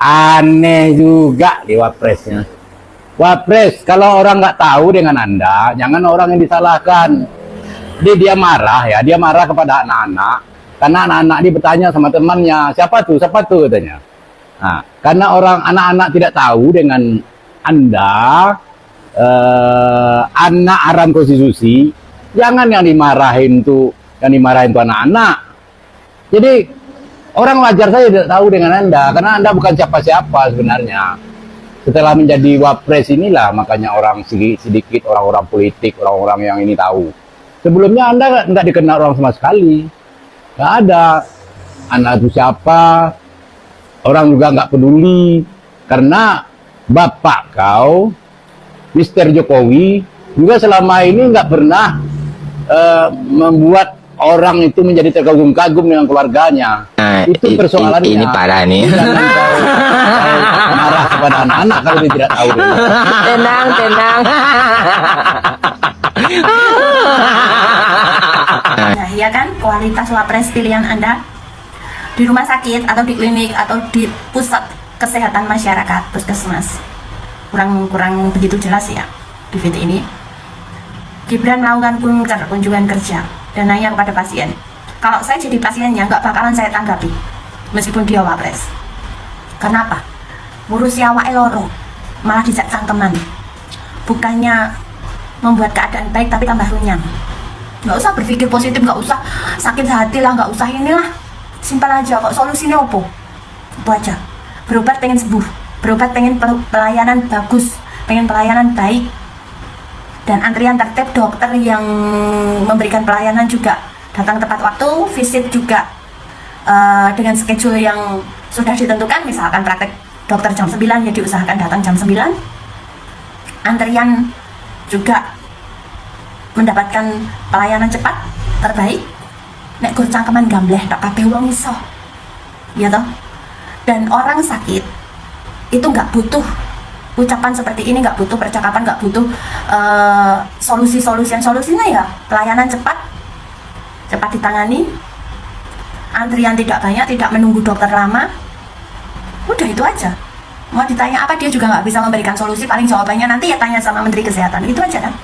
Aneh juga di wapresnya. Wapres, kalau orang nggak tahu dengan Anda, jangan orang yang disalahkan. Dia marah ya, dia marah kepada anak-anak. Karena anak-anak dia bertanya sama temannya, siapa tuh katanya. Nah, karena orang anak-anak tidak tahu dengan Anda, anak aran konstitusi, jangan yang dimarahin tuh anak-anak. Jadi orang wajar saja tidak tahu dengan Anda, karena Anda bukan siapa-siapa sebenarnya. Setelah menjadi wapres inilah makanya orang sedikit orang-orang politik, orang-orang yang ini tahu. Sebelumnya Anda nggak dikenal orang sama sekali, nggak ada. Anak itu siapa, orang juga nggak peduli, karena bapak kau, Mr. Jokowi, juga selama ini nggak pernah membuat orang itu menjadi terkagum-kagum dengan keluarganya. Itu persoalannya. Ini parah nih. Jangan kau marah kepada anak-anak kalau dia tidak tahu. Tenang. Nah, ya kan, kualitas wapres pilihan Anda di rumah sakit atau di klinik atau di pusat kesehatan masyarakat, puskesmas, kurang begitu jelas ya di video ini. Gibran melakukan kunjungan kerja dan nanya kepada pasien. Kalau saya jadi pasiennya, nggak bakalan saya tanggapi meskipun dia wapres. Kenapa? Ngurusi awake loro malah dijak cangkeman. Bukannya membuat keadaan baik tapi tambah runyam. Nggak usah berpikir positif, nggak usah sakit hati lah, nggak usah inilah. Simpel aja kok, solusinya apa? Itu aja. Berobat pengen sembuh, berobat pengen pelayanan bagus, pengen pelayanan baik, dan antrian tertib, dokter yang memberikan pelayanan juga datang tepat waktu, visit juga dengan schedule yang sudah ditentukan. Misalkan praktek dokter jam 9 ya diusahakan datang jam 9. Antrian juga mendapatkan pelayanan cepat terbaik. Nek gur cangkeman gambleh tak kabeh wong iso, ya toh. Dan orang sakit itu nggak butuh ucapan seperti ini, nggak butuh percakapan, nggak butuh solusinya ya pelayanan cepat ditangani, antrian tidak banyak, tidak menunggu dokter lama. Udah itu aja. Mau ditanya apa dia juga nggak bisa memberikan solusi, paling jawabannya nanti ya tanya sama Menteri Kesehatan. Itu aja kan.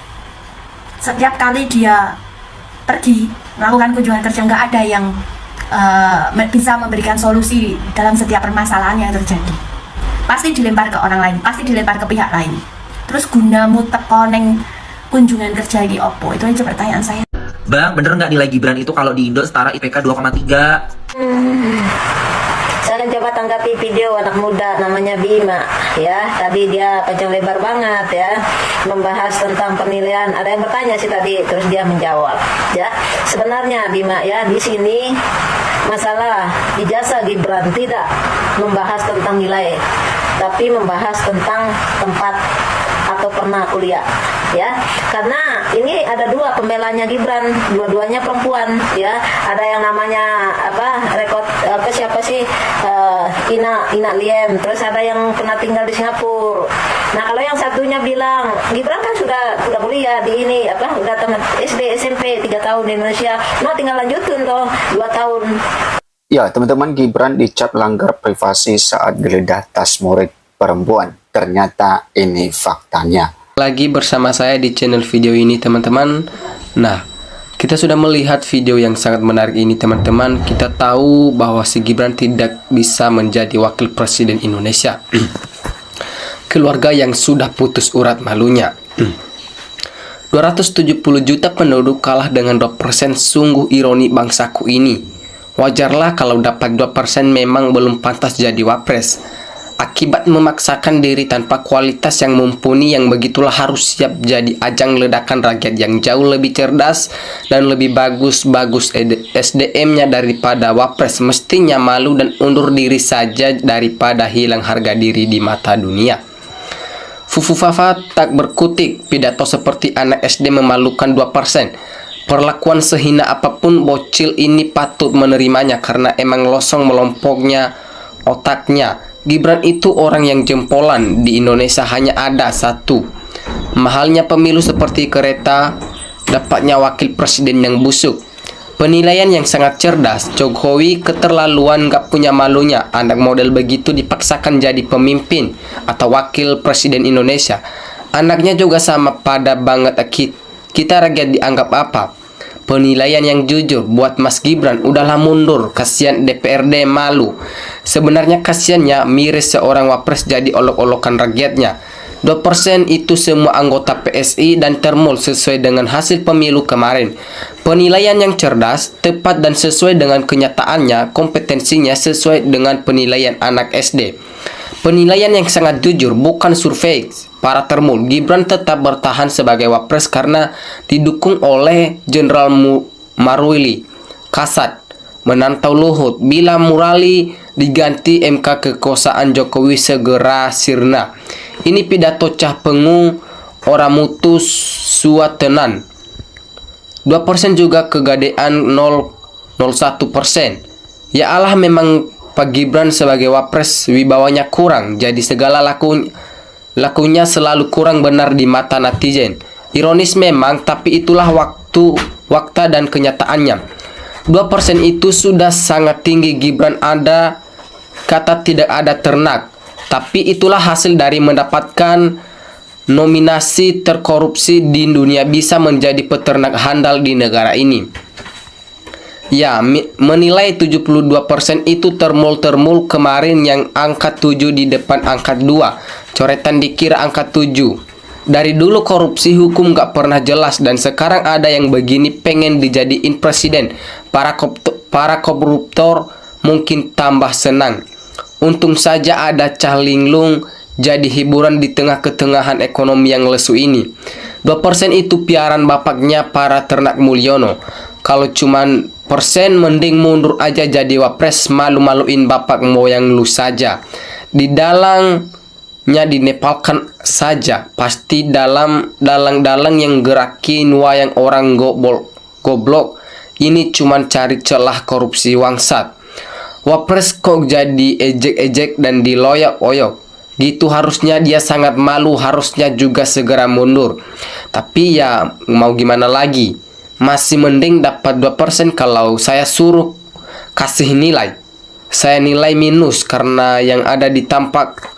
Setiap kali dia pergi melakukan kunjungan kerja, nggak ada yang bisa memberikan solusi dalam setiap permasalahan yang terjadi. Pasti dilempar ke orang lain, pasti dilempar ke pihak lain. Terus gunamu teko neng kunjungan kerja di opo? Itu aja pertanyaan saya. Bang, bener nggak nilai Gibran itu kalau di Indo setara IPK 2,3? Saya akan coba tanggapi video anak muda namanya Bima ya. Tadi dia panjang lebar banget ya, membahas tentang penilaian. Ada yang bertanya sih tadi, terus dia menjawab ya. Sebenarnya Bima ya, di sini masalah ijazah Gibran tidak membahas tentang nilai, tapi membahas tentang tempat atau pernah kuliah ya. Karena ini ada dua pembelanya Gibran, dua-duanya perempuan ya. Ada yang namanya siapa sih, Ina Liem, terus ada yang pernah tinggal di Singapura. Nah, kalau yang satunya bilang Gibran kan sudah kuliah di ini udah tamat SD SMP 3 tahun di Indonesia, mau tinggal lanjutin toh 2 tahun. Ya, teman-teman, Gibran dicap langgar privasi saat geledah tas murid perempuan. Ternyata ini faktanya. Lagi bersama saya di channel video ini, teman-teman. Nah, kita sudah melihat video yang sangat menarik ini, teman-teman. Kita tahu bahwa si Gibran tidak bisa menjadi wakil presiden Indonesia. Keluarga yang sudah putus urat malunya. 270 juta penduduk kalah dengan 2%, sungguh ironi bangsaku ini. Wajarlah kalau dapat 2% memang belum pantas jadi wapres. Akibat memaksakan diri tanpa kualitas yang mumpuni, yang begitulah harus siap jadi ajang ledakan rakyat yang jauh lebih cerdas dan lebih bagus SDM-nya daripada wapres. Mestinya malu dan undur diri saja daripada hilang harga diri di mata dunia. Fufu Fafa tak berkutik, pidato seperti anak SD memalukan 2%. Perlakuan sehina apapun bocil ini patut menerimanya karena emang losong melompoknya otaknya. Gibran itu orang yang jempolan. Di Indonesia hanya ada satu. Mahalnya pemilu seperti kereta, dapatnya wakil presiden yang busuk. Penilaian yang sangat cerdas. Jokowi keterlaluan, gak punya malunya. Anak model begitu dipaksakan jadi pemimpin atau wakil presiden Indonesia. Anaknya juga sama pada banget kita rakyat dianggap apa? Penilaian yang jujur buat Mas Gibran, udahlah mundur, kasihan DPRD malu. Sebenarnya kasihannya miris seorang wapres jadi olok-olokan rakyatnya. 2% itu semua anggota PSI dan termul sesuai dengan hasil pemilu kemarin. Penilaian yang cerdas, tepat dan sesuai dengan kenyataannya, kompetensinya sesuai dengan penilaian anak SD. Penilaian yang sangat jujur, bukan survei para termul. Gibran tetap bertahan sebagai wapres karena didukung oleh Jenderal Maruli, Kasat, menantau Luhut. Bila Murali diganti, MK kekuasaan Jokowi segera sirna. Ini pidato cah pengung, ora mutus suatenan. 2% juga kegadean 0,01%. Ya Allah, memang Pak Gibran sebagai wapres wibawanya kurang, jadi segala lakunya selalu kurang benar di mata netizen. Ironis memang, tapi itulah waktu dan kenyataannya. 2% itu sudah sangat tinggi. Gibran ada kata tidak ada ternak, tapi itulah hasil dari mendapatkan nominasi terkorupsi di dunia, bisa menjadi peternak handal di negara ini. Ya, menilai 72% itu termul kemarin yang angka 7 di depan angka 2. Coretan dikira angka 7. Dari dulu korupsi hukum gak pernah jelas, dan sekarang ada yang begini pengen dijadiin presiden. Para koruptor mungkin tambah senang. Untung saja ada Cah Linglung jadi hiburan di tengah ketengahan ekonomi yang lesu ini. 2% itu piaran bapaknya para ternak Mulyono. Kalau cuman persen mending mundur aja jadi wapres, malu-maluin bapak moyang lu saja. Di dalangnya dinepalkan saja, pasti dalang yang gerakin wayang orang goblok. Ini cuman cari celah korupsi wangsat. Wapres kok jadi ejek-ejek dan diloyak-oyok. Gitu harusnya dia sangat malu, harusnya juga segera mundur. Tapi ya mau gimana lagi? Masih mending dapat 2%. Kalau saya suruh kasih nilai, saya nilai minus karena yang ada di tampak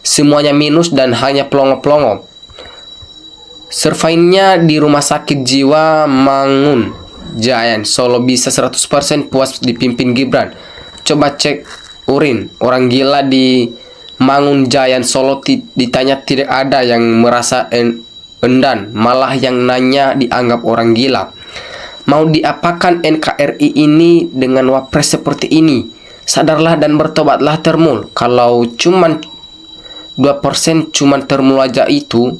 semuanya minus dan hanya pelongo-pelongo. Surveinya di Rumah Sakit Jiwa Mangun Jayan Solo bisa 100% puas dipimpin Gibran. Coba cek urin orang gila di Mangun Jayan Solo, ditanya tidak ada yang merasa endan, malah yang nanya dianggap orang gila. Mau diapakan NKRI ini dengan wapres seperti ini? Sadarlah dan bertobatlah termul. Kalau cuman 2% cuman termul aja itu,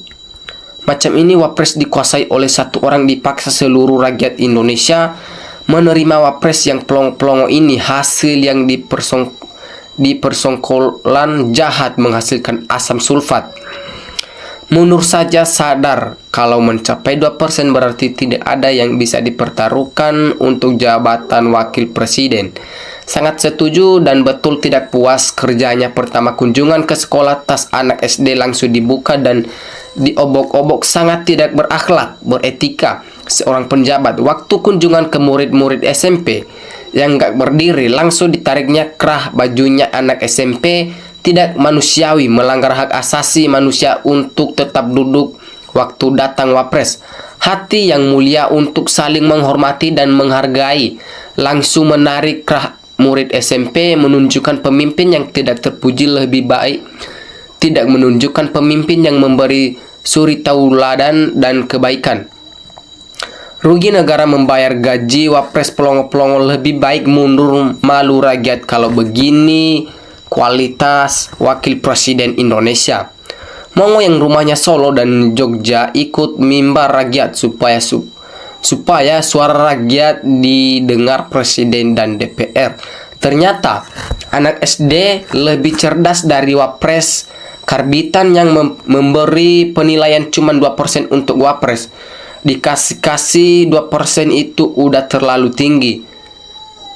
macam ini wapres dikuasai oleh satu orang, dipaksa seluruh rakyat Indonesia menerima wapres yang pelongo-pelongo ini. Hasil yang dipersongkolan jahat menghasilkan asam sulfat. Mundur saja sadar kalau mencapai 2% berarti tidak ada yang bisa dipertaruhkan untuk jabatan wakil presiden. Sangat setuju dan betul tidak puas kerjanya. Pertama kunjungan ke sekolah, tas anak SD langsung dibuka dan diobok-obok. Sangat tidak berakhlak, beretika seorang penjabat. Waktu kunjungan ke murid-murid SMP yang gak berdiri, langsung ditariknya kerah bajunya anak SMP. Tidak manusiawi, melanggar hak asasi manusia untuk tetap duduk waktu datang wapres. Hati yang mulia untuk saling menghormati dan menghargai. Langsung menarik kerah murid SMP, menunjukkan pemimpin yang tidak terpuji lebih baik. Tidak menunjukkan pemimpin yang memberi suri tauladan dan kebaikan. Rugi negara membayar gaji wapres pelongo-pelongo, lebih baik mundur, malu rakyat kalau begini kualitas wakil presiden Indonesia. Mongo yang rumahnya Solo dan Jogja ikut mimbar rakyat supaya suara rakyat didengar presiden dan DPR. Ternyata anak SD lebih cerdas dari wapres. Karbitan yang memberi penilaian cuma 2% untuk wapres. Dikasih-kasih 2% itu udah terlalu tinggi.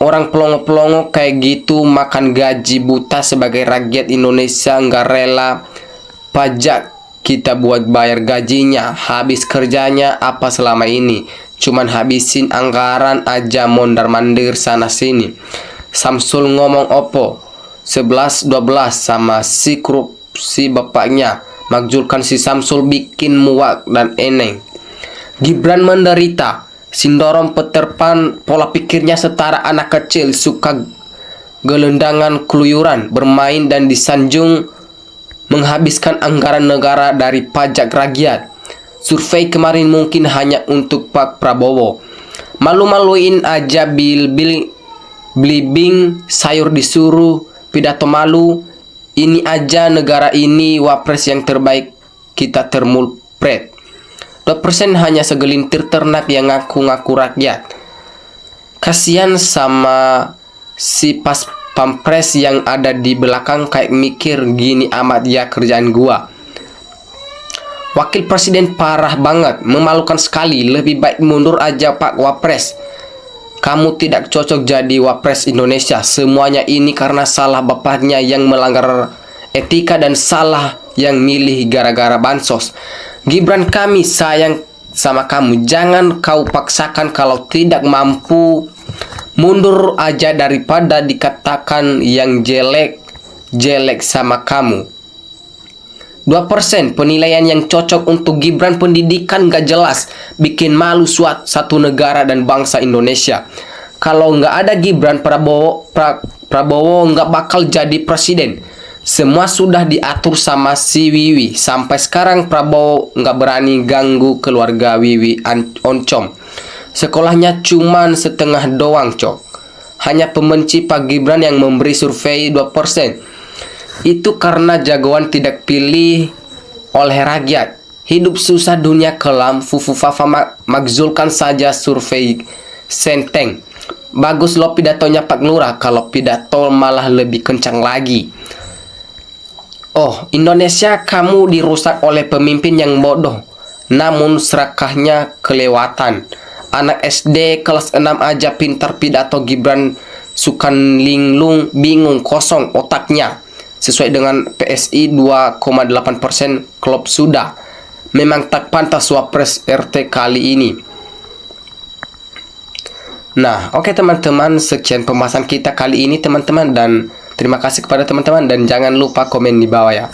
Orang pelongo-pelongo kayak gitu makan gaji buta sebagai rakyat Indonesia nggak rela pajak kita buat bayar gajinya. Habis kerjanya apa selama ini? Cuman habisin anggaran aja mondar-mandir sana sini. Samsul ngomong opo 11-12 sama si korupsi bapaknya. Makjulkan si Samsul bikin muak dan eneng. Gibran menderita sindrom Peter Pan, pola pikirnya setara anak kecil, suka gelendangan keluyuran, bermain dan disanjung menghabiskan anggaran negara dari pajak rakyat. Survei kemarin mungkin hanya untuk Pak Prabowo. Malu-maluin aja blibing sayur disuruh pidato malu. Ini aja negara ini wapres yang terbaik kita termulpret. 2% hanya segelintir ternak yang ngaku-ngaku rakyat. Kasian sama si pas pampres yang ada di belakang kayak mikir gini amat ya kerjaan gua. Wakil Presiden parah banget, memalukan sekali. Lebih baik mundur aja Pak Wapres. Kamu tidak cocok jadi Wapres Indonesia. Semuanya ini karena salah bapaknya yang melanggar etika dan salah yang milih gara-gara bansos. Gibran, kami sayang sama kamu. Jangan kau paksakan kalau tidak mampu. Mundur aja daripada dikatakan yang jelek sama kamu. 2% penilaian yang cocok untuk Gibran. Pendidikan gak jelas, bikin malu satu negara dan bangsa Indonesia. Kalau nggak ada Gibran, Prabowo nggak bakal jadi presiden. Semua sudah diatur sama si Wiwi. Sampai sekarang Prabowo nggak berani ganggu keluarga Wiwi Oncom. Sekolahnya cuman setengah doang, cok. Hanya pembenci Pak Gibran yang memberi survei 2%. Itu karena jagoan tidak pilih oleh rakyat. Hidup susah dunia kelam, Fufu Fafa makzulkan saja survei Senteng. Bagus loh pidatonya Pak Lurah, kalau pidato malah lebih kencang lagi. Oh, Indonesia kamu dirusak oleh pemimpin yang bodoh, namun serakahnya kelewatan. Anak SD kelas 6 aja pintar pidato. Gibran sukan linglung, bingung, kosong otaknya. Sesuai dengan PSI 2,8% klub sudah. Memang tak pantas Wapres RT kali ini. Nah, oke teman-teman, sekian pembahasan kita kali ini teman-teman, dan terima kasih kepada teman-teman dan jangan lupa komen di bawah ya.